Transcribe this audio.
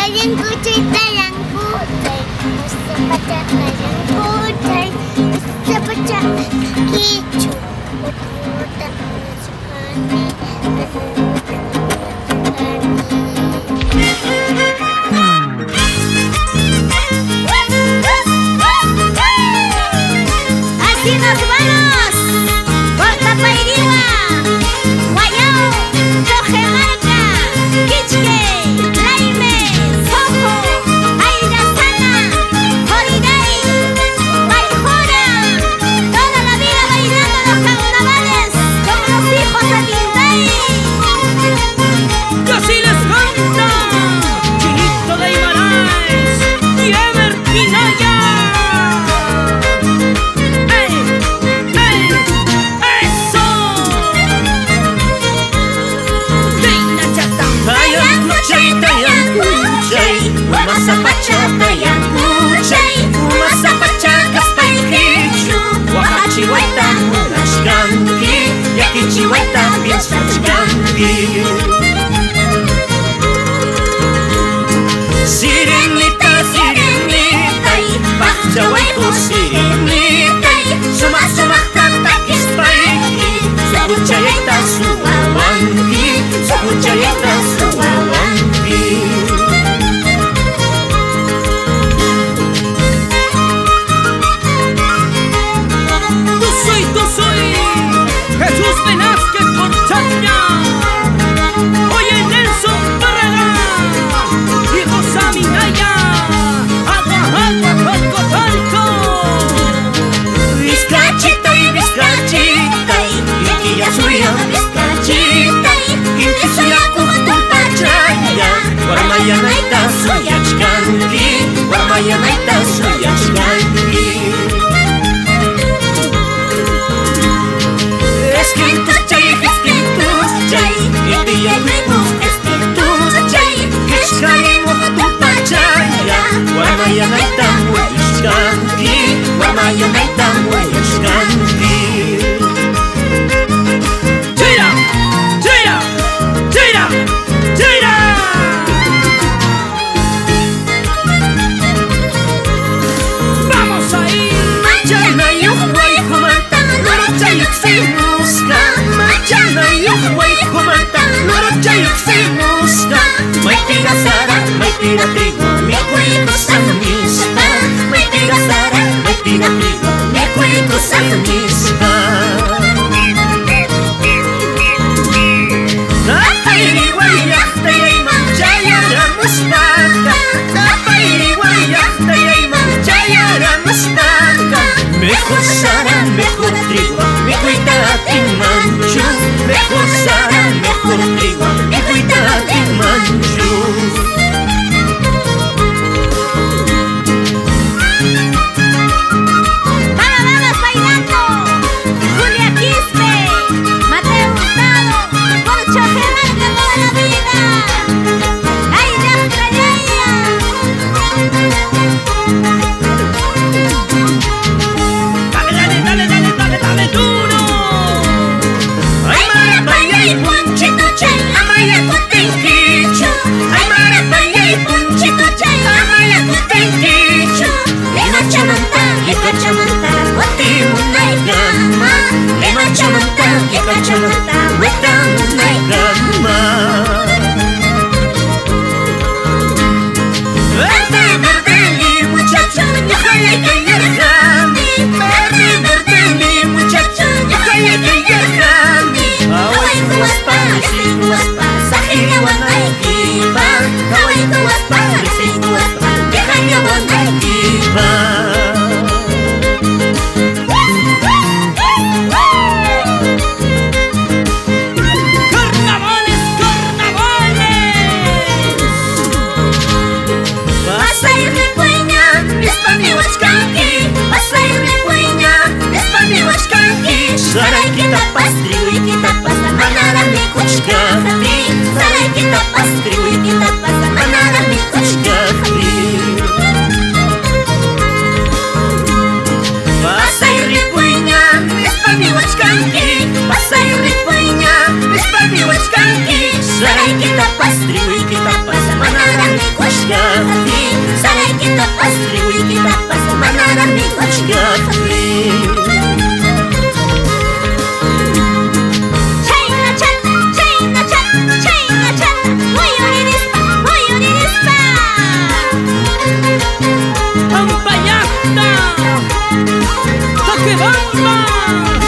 Tayang kuchay, gusto pa siya tayang kuchay, gusto pa siya kichu. Utang-utang na sa kani, así nos vamos, por Tapairiwa, Guayao, Cojemarca, Quichque, Laime, Sojo, Ayrasana, Horiday, Baijora, toda la vida bailando los carnavales con los hijos de Quintay. ¡Que así les canta! Chinito de Ibaráez y Ever Minaya. ¡Ey! ¡Ey! ¡Eso! ¡Teina chata! Tayang kuchay, umasapacha tayang kuchay, umasapacha kaspay kichu, wakachiwaita munashkanki, yakichiwaita piensachkanki. Sirenita, sirenitay, pachawayku sirenitay, sumak-sumak tatakistayki, sukuchayayta suwawanki, sukuchayayta suwawanki. Tú soy Jesús Velázquez Porchaña. Oye Nelson Barragán y Rosa Minaya. Agua, agua, talco, talco. Bizkachitay, bizkachitay, ikiya suya bizkachitay, inti suya kumpachaya, warmayanayta suyachkanki, warmayanayta suyachkanki. Esquintuchay, itiya wipus esquintuchay, kishkaymuh kumpachaya, warmayanayta muyashkanki, warmayanayta muyashkanki. Tira, tira, tira, tira. Vamos ahí. Machanayuq wayqumanta nuruchayuq simusqa, machanayuq wayqumanta nuruchayuq simusqa, maytira sara, maytira trigo, mikhuyku saqnisqa, maytira sara, maytira trigo, mikhuyku saqnisqa. Tapayriwa llaqtayayman chayaramuspaqa, tapayriwa llaqtayayman chayaramuspaqa, mejor sara, mejor trigo, mikhuyta atinmanchu, mejor sara, mejor trigo, mikhuyta atinmanchu. Vamos, vamos bailando. banda! ¡Toque bamba!